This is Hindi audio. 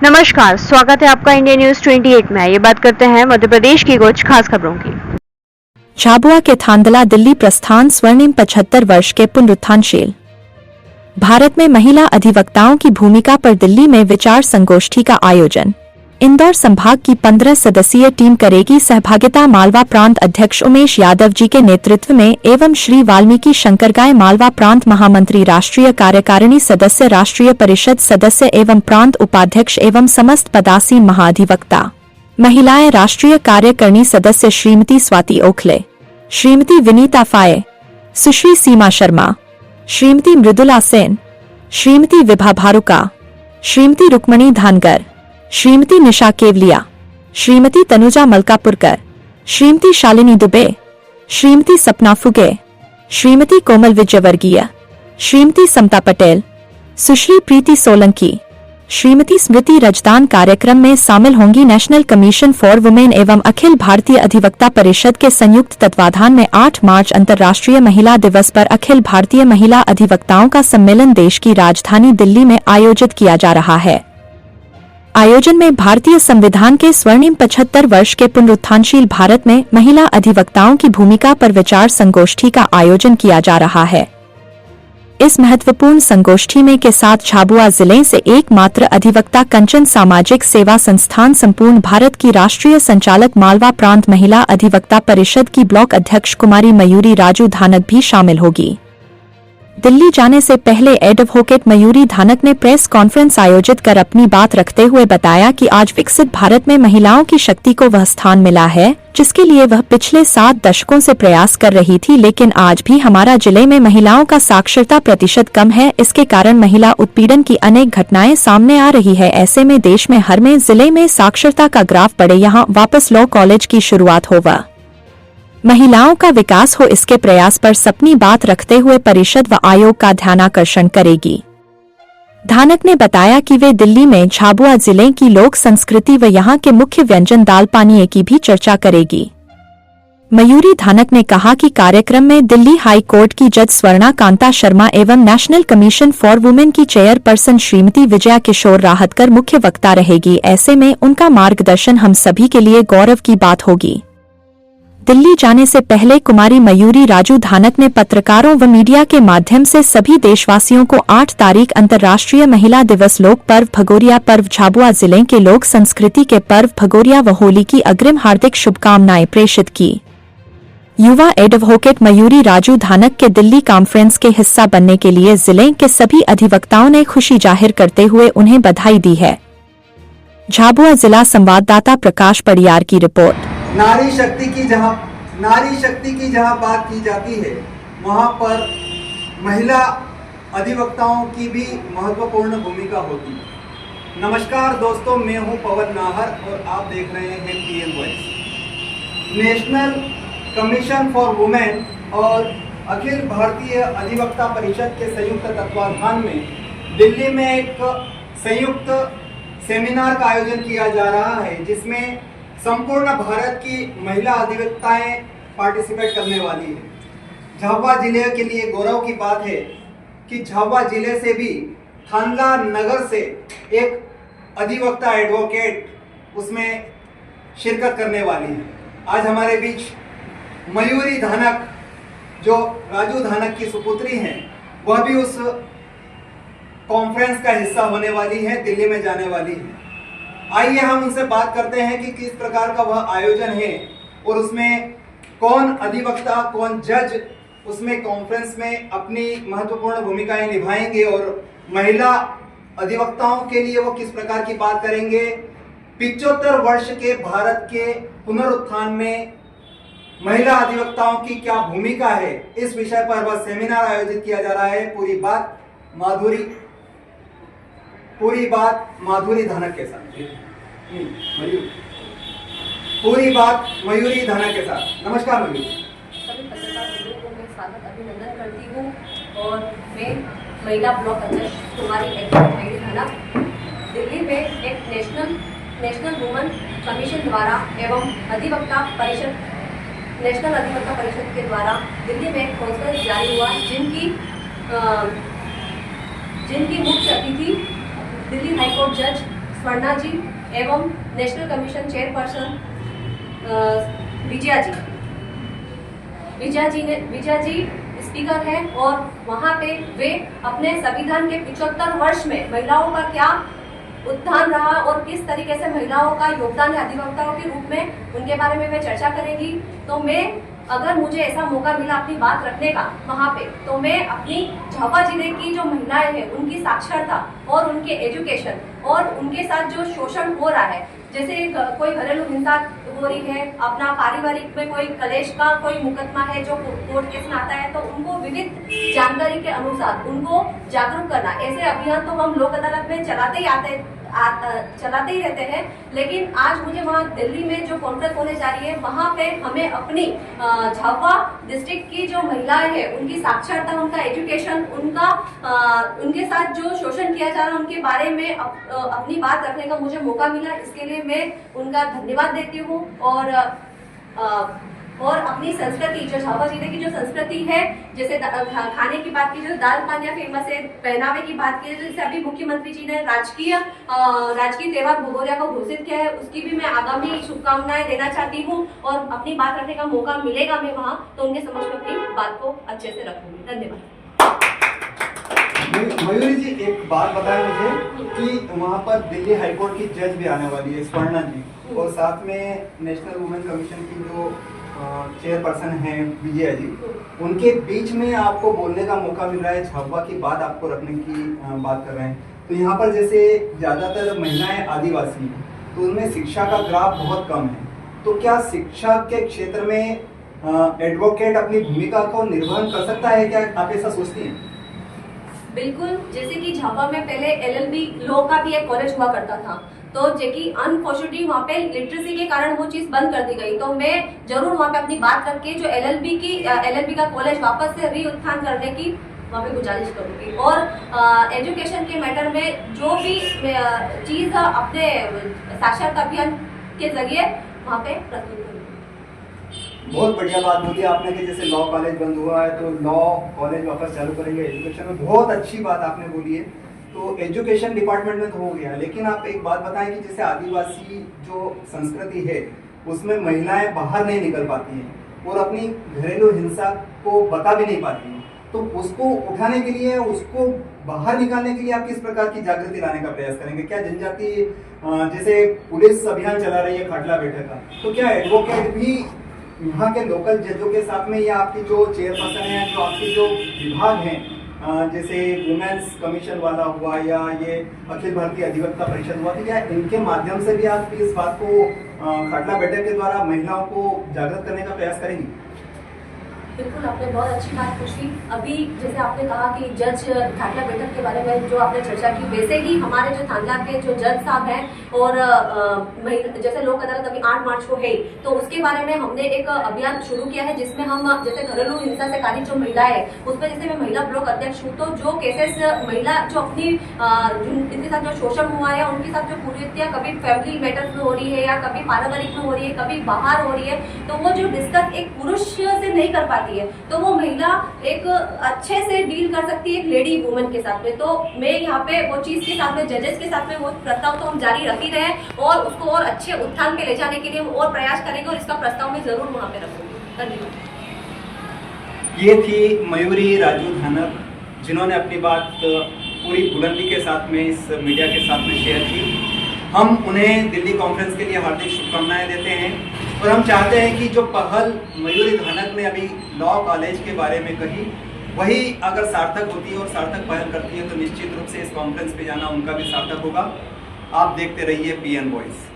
नमस्कार, स्वागत है आपका इंडिया न्यूज 28 में। ये बात करते हैं मध्य प्रदेश की कुछ खास खबरों की। झाबुआ के थांदला दिल्ली प्रस्थान स्वर्णिम 75 वर्ष के पुनरुत्थानशील। भारत में महिला अधिवक्ताओं की भूमिका पर दिल्ली में विचार संगोष्ठी का आयोजन। इंदौर संभाग की 15 सदस्यीय टीम करेगी सहभागिता। मालवा प्रांत अध्यक्ष उमेश यादव जी के नेतृत्व में एवं श्री वाल्मीकि शंकरगाय मालवा प्रांत महामंत्री, राष्ट्रीय कार्यकारिणी सदस्य, राष्ट्रीय परिषद सदस्य एवं प्रांत उपाध्यक्ष एवं समस्त पदासीन महाधिवक्ता। महिलाएं राष्ट्रीय कार्यकारिणी सदस्य श्रीमती स्वाति ओखले, श्रीमती विनीता फाये, सुश्री सीमा शर्मा, श्रीमती मृदुला सेन, श्रीमती विभा भारुका, श्रीमती रुक्मणी धानगर, श्रीमती निशा केवलिया, श्रीमती तनुजा मलकापुरकर, श्रीमती शालिनी दुबे, श्रीमती सपना फुगे, श्रीमती कोमल विजयवर्गीय, श्रीमती समता पटेल, सुश्री प्रीति सोलंकी, श्रीमती स्मृति रजदान कार्यक्रम में शामिल होंगी। नेशनल कमीशन फॉर वुमेन एवं अखिल भारतीय अधिवक्ता परिषद के संयुक्त तत्वाधान में 8 मार्च अंतर्राष्ट्रीय महिला दिवस पर अखिल भारतीय महिला अधिवक्ताओं का सम्मेलन देश की राजधानी दिल्ली में आयोजित किया जा रहा है। आयोजन में भारतीय संविधान के स्वर्णिम 75 वर्ष के पुनरुत्थानशील भारत में महिला अधिवक्ताओं की भूमिका पर विचार संगोष्ठी का आयोजन किया जा रहा है। इस महत्वपूर्ण संगोष्ठी में के साथ झाबुआ जिले से एकमात्र अधिवक्ता कंचन सामाजिक सेवा संस्थान संपूर्ण भारत की राष्ट्रीय संचालक, मालवा प्रांत महिला अधिवक्ता परिषद की ब्लॉक अध्यक्ष कुमारी मयूरी राजू धानक भी शामिल होगी। दिल्ली जाने से पहले एडवोकेट मयूरी धानक ने प्रेस कॉन्फ्रेंस आयोजित कर अपनी बात रखते हुए बताया कि आज विकसित भारत में महिलाओं की शक्ति को वह स्थान मिला है जिसके लिए वह पिछले 7 दशकों से प्रयास कर रही थी, लेकिन आज भी हमारा जिले में महिलाओं का साक्षरता प्रतिशत कम है। इसके कारण महिला उत्पीड़न की अनेक घटनाएं सामने आ रही है। ऐसे में देश में हर में जिले में साक्षरता का ग्राफ बढ़े, यहाँ वापस लॉ कॉलेज की शुरुआत होगा, महिलाओं का विकास हो, इसके प्रयास पर सपनी बात रखते हुए परिषद व आयोग का ध्यानाकर्षण करेगी। धानक ने बताया कि वे दिल्ली में झाबुआ जिले की लोक संस्कृति व यहाँ के मुख्य व्यंजन दाल पानिये की भी चर्चा करेगी। मयूरी धानक ने कहा कि कार्यक्रम में दिल्ली हाई कोर्ट की जज स्वर्णा कांता शर्मा एवं नेशनल कमीशन फॉर वुमेन की चेयरपर्सन श्रीमती विजया किशोर राहतकर मुख्य वक्ता रहेगी। ऐसे में उनका मार्गदर्शन हम सभी के लिए गौरव की बात होगी। दिल्ली जाने से पहले कुमारी मयूरी राजू धानक ने पत्रकारों व मीडिया के माध्यम से सभी देशवासियों को 8 तारीख अंतर्राष्ट्रीय महिला दिवस, लोक पर्व भगोरिया पर्व, झाबुआ जिले के लोक संस्कृति के पर्व भगोरिया व होली की अग्रिम हार्दिक शुभकामनाएं प्रेषित की। युवा एडवोकेट मयूरी राजू धानक के दिल्ली कॉन्फ्रेंस के हिस्सा बनने के लिए जिले के सभी अधिवक्ताओं ने खुशी जाहिर करते हुए उन्हें बधाई दी है। झाबुआ जिला संवाददाता प्रकाश पड़ियार की रिपोर्ट। नारी शक्ति की जहां बात की जाती है, वहां पर महिला अधिवक्ताओं की भी महत्वपूर्ण भूमिका होती है। नमस्कार दोस्तों, मैं हूं पवन नाहर और आप देख रहे हैं PM voice. National commission for women और अखिल भारतीय अधिवक्ता परिषद के संयुक्त तत्वाधान में दिल्ली में एक संयुक्त सेमिनार का आयोजन किया जा रहा है, जिसमें संपूर्ण भारत की महिला अधिवक्ताएं पार्टिसिपेट करने वाली है। झाबुआ जिले के लिए गौरव की बात है कि झाबुआ जिले से भी थांदला नगर से एक अधिवक्ता एडवोकेट उसमें शिरकत करने वाली है। आज हमारे बीच मयूरी धानक, जो राजू धानक की सुपुत्री हैं, वह भी उस कॉन्फ्रेंस का हिस्सा होने वाली है, दिल्ली में जाने वाली है। आइए हम उनसे बात करते हैं कि किस प्रकार का वह आयोजन है और उसमें कौन अधिवक्ता, कौन जज उसमें कॉन्फ्रेंस में अपनी महत्वपूर्ण भूमिकाएं निभाएंगे और महिला अधिवक्ताओं के लिए वो किस प्रकार की बात करेंगे। 75 वर्ष के भारत के पुनरुत्थान में महिला अधिवक्ताओं की क्या भूमिका है, इस विषय पर वह सेमिनार आयोजित किया जा रहा है। पूरी बात माधुरी धानक के साथ, पूरी बात मयूरी धानक के साथ। नमस्कार मयूरी। सभी पत्रकार बंधुओं को मैं स्वागत अभिनंदन करती हूँ और मैं महिला ब्लॉक अध्यक्ष कुमारी मयूरी धानक दिल्ली में एक नेशनल वुमेन कमीशन द्वारा एवं अधिवक्ता परिषद, नेशनल अधिवक्ता परिषद के द्वारा दिल्ली में एक कॉन्फ्रेंस जारी हुआ, जिनकी मुख्य अतिथि दिल्ली हाईकोर्ट जज स्वर्णा जी एवं नेशनल कमीशन चेयरपर्सन विजया जी स्पीकर है और वहाँ पे वे अपने संविधान के 75 वर्ष में महिलाओं का क्या उत्थान रहा और किस तरीके से महिलाओं का योगदान है अधिवक्ताओं के रूप में, उनके बारे में मैं चर्चा करेंगी। तो मैं अगर मुझे ऐसा मौका मिला अपनी बात रखने का वहाँ पे, तो मैं अपनी झाबुआ जिले की जो महिलाएं हैं उनकी साक्षरता और उनके एजुकेशन और उनके साथ जो शोषण हो रहा है, जैसे कोई घरेलू हिंसा हो रही है, अपना पारिवारिक में कोई कलेश का कोई मुकदमा है जो कोर्ट केस में आता है, तो उनको विविध जानकारी के अनुसार उनको जागरूक करना। ऐसे अभियान तो हम लोक अदालत में चलाते ही रहते हैं, लेकिन आज मुझे वहाँ दिल्ली में जो कॉन्फ्रेंस होने जा रही है वहाँ पे हमें अपनी झाबुआ डिस्ट्रिक्ट की जो महिलाएं हैं उनकी साक्षरता, उनका एजुकेशन, उनके साथ जो शोषण किया जा रहा है उनके बारे में अपनी बात रखने का मुझे मौका मिला। इसके लिए मैं उनका धन्यवाद देती हूँ और अपनी संस्कृति, जो झाबुआ जिले की जो संस्कृति है, जैसे खाने की बात की, जो दाल पानिया फेमस है, पहनावे की बात की, जैसे अभी मुख्यमंत्री जी ने राजकीय त्योहार भगोरिया को घोषित किया है, उसकी भी मैं आगामी शुभकामनाएं देना चाहती हूँ और अपनी बात रखने का मौका मिलेगा मैं वहाँ, तो उनके समक्ष में अपनी बात को अच्छे से रखूंगी। धन्यवाद। मयूरी जी, एक बात बताएं मुझे कि वहाँ पर दिल्ली हाईकोर्ट की जज भी आने वाली है, स्वर्णा जी, और साथ में नेशनल वुमेन कमीशन की जो चेयरपर्सन हैं विजया जी, उनके बीच में आपको बोलने का मौका मिल रहा है, झाबुआ की बात आपको रखने की बात कर रहे हैं। तो यहाँ पर जैसे ज़्यादातर महिलाएं आदिवासी हैं, तो उनमें शिक्षा का ग्राफ बहुत कम है, तो क्या शिक्षा के क्षेत्र में एडवोकेट अपनी भूमिका को निर्वहन कर सकता है? क्या आप ऐसा सोचती हैं? बिल्कुल, जैसे कि झाबुआ में पहले LLB लॉ का भी एक कॉलेज हुआ करता था, तो जेकि अनफॉर्चुनेटली वहाँ पे लिटरेसी के कारण वो चीज़ बंद कर दी गई, तो मैं जरूर वहाँ पे अपनी बात रख के जो LLB का कॉलेज वापस से री-उत्थान करने की वहाँ पे गुजारिश करूँगी। और एजुकेशन के मैटर में जो भी चीज़ अपने साक्षरता अभियान के जरिए वहाँ पे प्रस्तुत करूँगी। बहुत बढ़िया बात बोली आपने कि जैसे लॉ कॉलेज बंद हुआ है तो लॉ कॉलेज वापस चालू करेंगे एजुकेशन में, बहुत अच्छी बात आपने बोली है। तो एजुकेशन डिपार्टमेंट में तो हो गया, लेकिन आप एक बात बताएं कि जैसे आदिवासी जो संस्कृति है उसमें महिलाएं बाहर नहीं निकल पाती हैं और अपनी घरेलू हिंसा को बता भी नहीं पाती हैं, तो उसको उठाने के लिए, उसको बाहर निकालने के लिए आप किस प्रकार की जागृति लाने का प्रयास करेंगे? क्या जनजाति जैसे पुलिस अभियान चला रही है खाटला बैठक का, तो क्या एडवोकेट भी यहाँ के लोकल जजों के साथ में, या आपकी जो चेयरपर्सन है, जो आपकी जो विभाग हैं, जैसे वुमेन्स कमीशन वाला हुआ या ये अखिल भारतीय अधिवक्ता परिषद हुआ, तो क्या इनके माध्यम से भी आप इस बात को खाटला बैठक के द्वारा महिलाओं को जागृत करने का प्रयास करेंगी? बिल्कुल, आपने बहुत अच्छी बात पूछी। अभी जैसे आपने कहा कि जज खाटला बैठक के बारे में जो आपने चर्चा की, वैसे ही हमारे जो थांदला के जो जज साहब हैं और जैसे लोक अदालत अभी 8 मार्च को है, तो उसके बारे में हमने एक अभियान शुरू किया है जिसमें हम जैसे घरेलू हिंसा से कारित जो महिलाएं है उसमें, जैसे मैं महिला ब्लॉक अध्यक्ष हूँ, तो जो केसेस महिला जो अपनी इनके साथ जो शोषण हुआ है, उनके साथ जो कुरीतियाँ कभी फैमिली मैटर्स में हो रही है या कभी पारिवारिक में हो रही है, कभी बाहर हो रही है, तो वो जो डिस्कस एक पुरुष से नहीं कर पाती है, तो वो महिला एक अच्छे से डील कर सकती है एक लेडी वुमन के साथ में। तो मैं यहाँ पे वो चीज के साथ में, जजेस के साथ में वो प्रस्ताव तो हम जारी रख ही रहे हैं और उसको और अच्छे उत्थान पे ले जाने के लिए हम और प्रयास करेंगे और इसका प्रस्ताव मैं जरूर वहाँ पे रखूंगी। धन्यवाद। ये थी मयूरी राजू धानक, जिन्होंने अपनी बात पूरी बुलंदी के साथ में इस मीडिया के साथ में शेयर की। हम उन्हें दिल्ली कॉन्फ्रेंस के लिए हार्दिक शुभकामनाएं देते हैं और हम चाहते हैं कि जो पहल मयूरी धानक ने अभी लॉ कॉलेज के बारे में कही, वही अगर सार्थक होती है और सार्थक पहल करती है तो निश्चित रूप से इस कॉन्फ्रेंस पे जाना उनका भी सार्थक होगा। आप देखते रहिए PN वॉइस।